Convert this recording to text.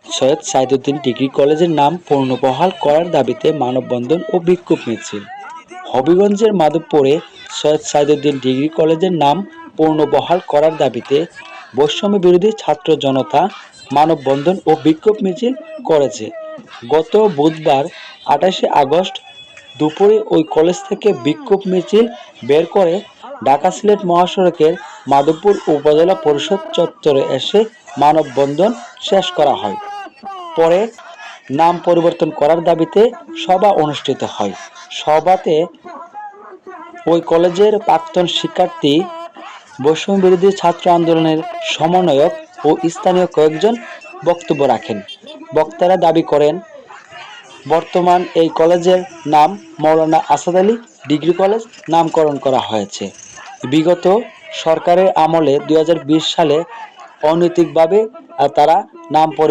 Syed Saiduddin degree কলেজের নাম পুনর্বহাল করার দাবিতে মানববন্ধন ও বিক্ষোভ মিছিল। হবিগঞ্জের মাধবপুরে সৈয়দ সাইদুদ্দিন ডিগ্রি কলেজের নাম পুনর্বহাল করার দাবিতে বৈষম্য বিরোধী ছাত্র জনতা মানববন্ধন ও বিক্ষোভ মিছিল করেছে। গত বুধবার 28শে আগস্ট দুপুরে ওই কলেজ থেকে বিক্ষোভ মিছিল বের করে ঢাকা সিলেট মহাসড়কের মাধবপুর উপজেলা পরিষদ চত্বরে এসে মানববন্ধন শেষ করা হয়। পরে নাম পরিবর্তন করার দাবিতে সভা অনুষ্ঠিত হয়। সভাতে ওই কলেজের প্রাক্তন শিক্ষার্থী, বৈষম্য বিরোধী ছাত্র আন্দোলনের সমন্বয়ক ও স্থানীয় কয়েকজন বক্তব্য রাখেন। বক্তারা দাবি করেন, বর্তমান এই কলেজের নাম মাওলানা আসাদ আলী ডিগ্রি কলেজ নামকরণ করা হয়েছে। বিগত সরকারের আমলে 2020 সালে অনৈতিকভাবে তারা নাম পরিবর্তন